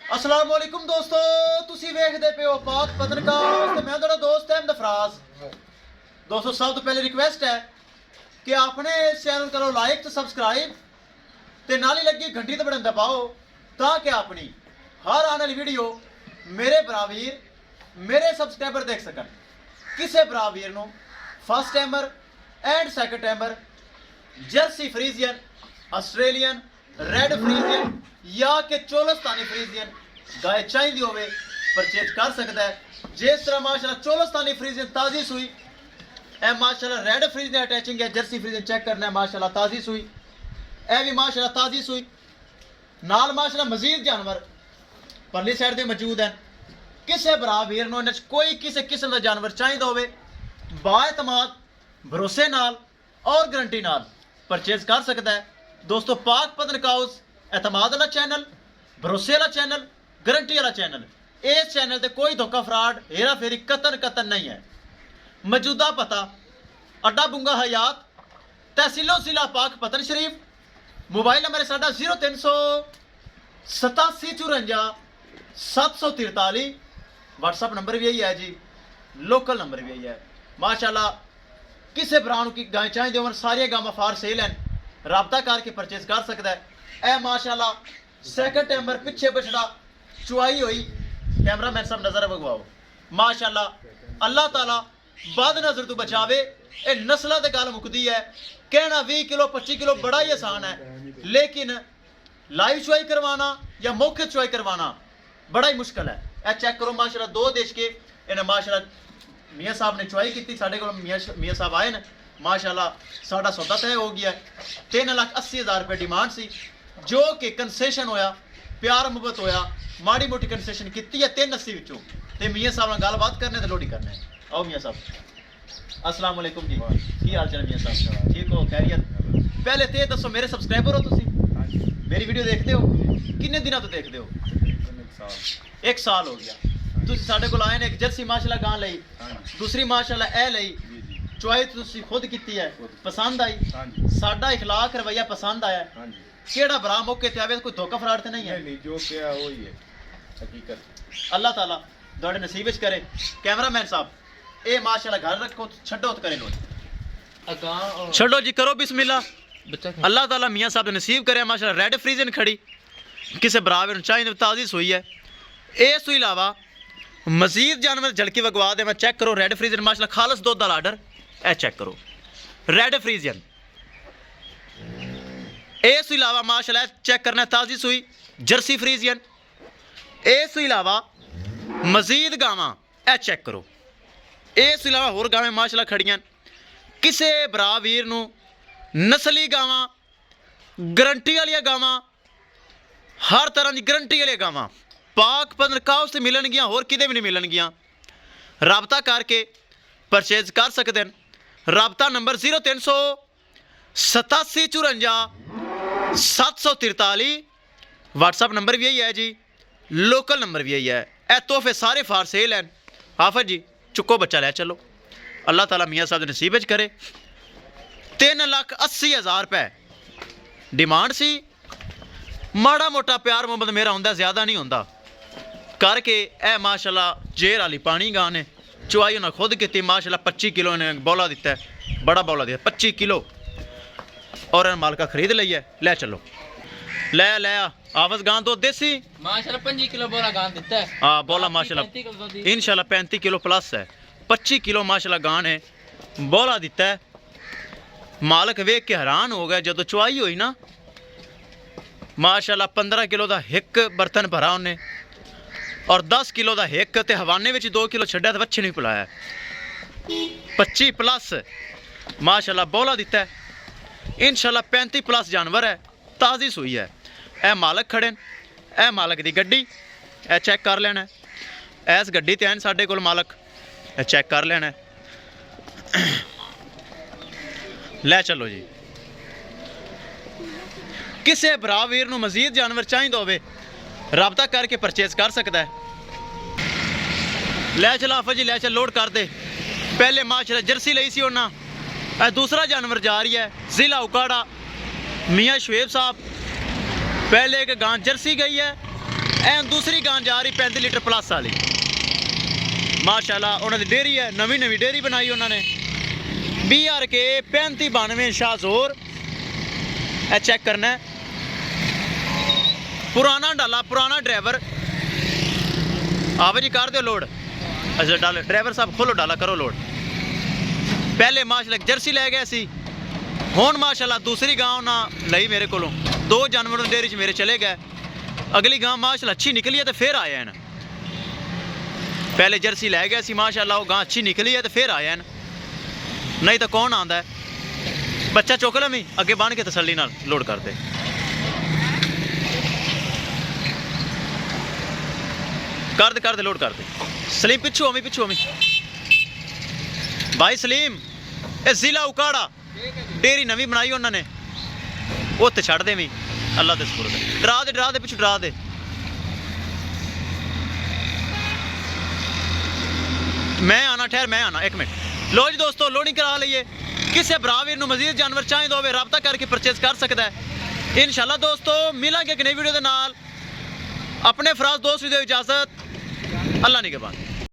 अस्सलाम वालेकुम दोस्तों, तुसी वेखदे पे हो पाक पत्रकार ते मैं तुहाडा दोस्त अहमद फराज। दोस्तों सब तो पहले रिक्वेस्ट है कि आपने इस चैनल करो लाइक ते सब्सक्राइब ते नाल ही लगी घंटी ते बटन दबाओ ताकि अपनी हर आने वाली वीडियो मेरे बरावीर मेरे सब्सक्राइबर देख सकन। किसे बरावीर नु first timer and second timer Jersey Friesian Australian red Friesian या कि चोलस्तानी फ्रीजियन गाय चाहिए होवे परचेज कर सकता है। जिस तरह माशाल्लाह चोलस्तानी फ्रीजियन ताज़ी सुई ए माशाल्लाह रेड फ्रीजियन अटैचिंग है, जर्सी फ्रीजियन चेक करना है माशाल्लाह ताज़ी सुई ए भी माशाल्लाह ताज़ी सुई नाल माशाल्लाह मजीद जानवर परली साइड दे मौजूद हैं। किसे भरा वीर नूं इन्हां कोई किसी किस्म का जानवर चाहिए होवे बाएतमाद भरोसे नाल और गारंटी नाल परचेज कर सकता है। दोस्तों पाक पतन काउस एतमाद वाला चैनल, भरोसे वाला चैनल, गारंटी वाला चैनल। इस चैनल ते कोई धोखा फ्रॉड हेरा फेरी कतन नहीं है। मौजूदा पता अड्डा बुंगा हयात तहसीलो जिला पाक पतन शरीफ। मोबाइल नंबर है साडा 038754 व्हाट्सअप नंबर भी यही है जी, लोकल नंबर भी यही है। माशाल्लाह किसी ब्रांड की गाय चाहिए हो सारिया गावां फार सेल हैं, राबता करके परचेज कर सकता है। ए माशाल्लाह सेकंड टाइमर पिछे बछड़ा चुआई हुई कैमरा मैन सब नजर भगवाओ माशाल्लाह। अल्लाह ताला बाद नजर तो बचावे। ए नस्ल ते गल मुकदी है, कहना 20 किलो 25 किलो बड़ा ही आसान है, लेकिन लाइव चुआई करवाना या मौके चुआई करवाना बड़ा ही मुश्किल है। ए चेक करो माशाल्लाह दो देश के इन्हें माशाल्लाह मियाँ साहब ने चुआई की, साढ़े को मियाँ साहब आए न माशाल्लाह साढ़ा सौदा तय हो गया। 3,80,000 रुपये डिमांड सी जो कि कंसेशन होया, प्यार मुहब्बत होया, माड़ी मोटी कंसेशन की है 380 विचों ते मियाँ साहब नाल गलबात करने ते लोडी करने। आओ मियाँ साहब अस्सलाम वालेकुम जी, की हाल चाल मियाँ साहब? ठीक हो, खैरियत? पहले तो दसो मेरे सब्सक्राइबर हो तुसी, मेरी वीडियो देखते हो, किन्ने दिनों तो देखते हो? एक साल हो गया। तुसी साडे कोल आए ने एक जर्सी माशाल्लाह गां लई, दूसरी माशाल्लाह ए लई, चुआई तुसी खुद की है, पसंद आई, साडा इखलाक रवैया पसंद आया, केड़ा भरा मौके ते आवे कोई धोखा फराड ते नहीं है? नहीं, जो क्या वो ही है हकीकत। अल्लाह ताला तुहाडे नसीब विच करे। कैमरामैन साहब ए माशाल्लाह घर रखो, छड्डो तो करे लो, छड्डो जी, करो बिस्मिल्लाह। अल्लाह ताला मियाँ साहब नसीब करे माशाल्लाह। रेड फ्रीजन खड़ी किसे बराबर चाहिए ताज़ी सुई है। इस तो इलावा मजीद जानवर झलकी वगवा दे मैं चेक करो। रेड फ्रीजन माशाल्लाह खालस दुध वाला आर्डर ए चेक करो रेड फ्रीजन। इस तो इलावा माशाल्लाह चेक करना ताज़ी सुई जर्सी फ्रीजियन। इस तो इलावा मजीद गावां ए चेक करो। इस तो इलावा होर गावें माशाल्लाह खड़ियां। किसे भरा वीर नूं नस्ली गावां, गारंटी वाली गावां, हर तरह की गारंटी वाली गावां पाक पतन काउस से मिलनगियां, होर किते भी नहीं मिलनगियां। राबता करके परचेज कर सकते हैं। राबता नंबर 038754 व्हाट्सअप नंबर भी यही है जी, लोकल नंबर भी यही है। ए तोहफे सारे फार सेल हैं। हाफिज जी चुको बच्चा लै चलो। अल्लाह ताला मियाँ साहब दे नसीब च करे। 3,80,000 रुपये डिमांड सी। माड़ा मोटा प्यार मुहब्बत मेरा होंदा, ज़्यादा नहीं होंदा करके ए माशाल्लाह जेर वाली पानी गां ने चुआई उन्हें खुद की माशाल्लाह 25 किलो ने बौला दिता है, बड़ा बौला दिया 25 किलो और मालका खरीद ली है। ले चलो ले ले आवाज गां दो देसी माशाल्लाह 25 किलो बोला गां दिता है। हाँ बोला माशाल्लाह इंशाल्लाह 35 किलो प्लस है। 25 किलो माशाल्लाह गां ने बौला दिता है। मालक वेख के हैरान हो गया जो चुआई हुई ना माशाल्लाह 15 किलो का एक बर्तन भरा उन्हें और 10 किलो का एक ते हवाने में 2 किलो छड्या तो बच्चे नहीं पिलाया। 25 प्लस माशाल्लाह बौला दिता है। इंशाल्लाह 35 प्लस जानवर है, ताज़ी सुई है। ए मालक खड़े ए मालक की गड्डी ए चेक कर लेना है। इस गड्डी ते हैं साडे कोल मालक ए चेक कर लेना है। ले चलो जी। किसे भरा वीर नूं मजीद जानवर चाहिए होवे राबता करके परचेज कर सकता है। लै चल आफा जी लै चल लोड कर दे। पहले माशाल्लाह जर्सी ली सी उन्ना, दूसरा जानवर जा रही है जिला उकाड़ा मियाँ शुएब साहब। पहले एक गां जर्सी गई है, ਐਂ ਦੂਸਰੀ ਗਾਂ ਜਾ ਰਹੀ 35 ਲੀਟਰ ਪਲੱਸ ਵਾਲੀ ਮਾਸ਼ਾਅੱਲਾ। ਉਹਨਾਂ ਦੀ ਡੇਅਰੀ ਹੈ, ਨਵੀਂ ਡੇਅਰੀ ਬਣਾਈ ਉਹਨਾਂ ਨੇ। BRK 3592 ਸ਼ਾਹਜ਼ੋਰ, ਇਹ ਚੈੱਕ ਕਰਨਾ ਹੈ। ਪੁਰਾਣਾ ਡਾਲਾ, ਪੁਰਾਣਾ ਡਰਾਈਵਰ। ਆਵੇ ਜੀ ਕਰ ਦਿਓ ਲੋਡ। ਅੱਛਾ ਡਾਲਾ ਡਰਾਈਵਰ ਸਾਹਿਬ ਖੋਲੋ ਡਾਲਾ, ਕਰੋ ਲੋਡ। ਪਹਿਲੇ ਮਾਸ਼ਾਅੱਲਾ ਜਰਸੀ ਲੈ ਗਿਆ ਸੀ, ਹੁਣ ਮਾਸ਼ਾਅੱਲਾ ਦੂਸਰੀ ਗਾਂ ਉਹਨਾਂ ਲਈ ਮੇਰੇ ਕੋਲੋਂ। 2 ਜਾਨਵਰ ਦੀ ਡੇਅਰੀ 'ਚ ਮੇਰੇ ਚਲੇ ਗਏ। ਅਗਲੀ ਗਾਂ ਮਾਸ਼ਾਅੱਲਾ ਅੱਛੀ ਨਿਕਲੀ ਹੈ ਤੇ ਫਿਰ ਆਇਆ ਹਨ। ਪਹਿਲੇ ਜਰਸੀ ਲੈ ਗਿਆ ਸੀ ਮਾਸ਼ਾਅੱਲਾ, ਉਹ ਗਾਂ ਅੱਛੀ ਨਿਕਲੀ ਹੈ ਤੇ ਫਿਰ ਆਇਆ ਹਨ। ਨਹੀਂ ਤਾਂ ਕੌਣ ਆਂਦਾ ਹੈ। ਬੱਚਾ ਚੁੱਕ ਲਵੀਂ, ਅੱਗੇ ਬੰਨ ਕੇ ਤਸੱਲੀ ਨਾਲ ਲੋਡ ਕਰਦੇ। ਕਰਦੇ ਲੋਡ ਕਰਦੇ। ਸਲੀਮ ਪਿੱਛੋਂ ਆਵੀਂ ਭਾਈ ਸਲੀਮ। ਇਹ ਜ਼ਿਲ੍ਹਾ ਉਕਾੜਾ ਡੇਅਰੀ ਨਵੀਂ ਬਣਾਈ ਉਹਨਾਂ ਨੇ, ਉੱਥੇ ਛੱਡ ਦੇਵੀਂ ਅੱਲਾ ਦੇ ਸਪੁਰਦ। ਡਰਾ ਦੇ ਪਿੱਛੋਂ ਡਰਾ ਦੇ। ਮੈਂ ਆਣਾ ਠਹਿਰ, ਮੈਂ ਆਣਾ 1 ਮਿੰਟ। ਲੋ ਜੀ ਦੋਸਤੋ, ਲੋਡਿੰਗ ਕਰਾ ਲਈਏ। ਕਿਸੇ ਭਰਾ ਵੀਰ ਨੂੰ ਮਜ਼ੀਦ ਜਾਨਵਰ ਚਾਹੀਦਾ ਹੋਵੇ ਰਾਬਤਾ ਕਰਕੇ ਪਰਚੇਸ ਕਰ ਸਕਦਾ ਹੈ। ਇਨਸ਼ਾਅੱਲਾ ਦੋਸਤੋ ਮਿਲਾਂਗੇ ਇੱਕ ਨਈ ਵੀਡੀਓ ਦੇ ਨਾਲ। ਆਪਣੇ ਫਰਾਜ਼ ਦੋਸਤ ਦੀ ਦਿਓ ਇਜਾਜ਼ਤ। ਅੱਲਾ ਨਿਗਹਬਾਨ।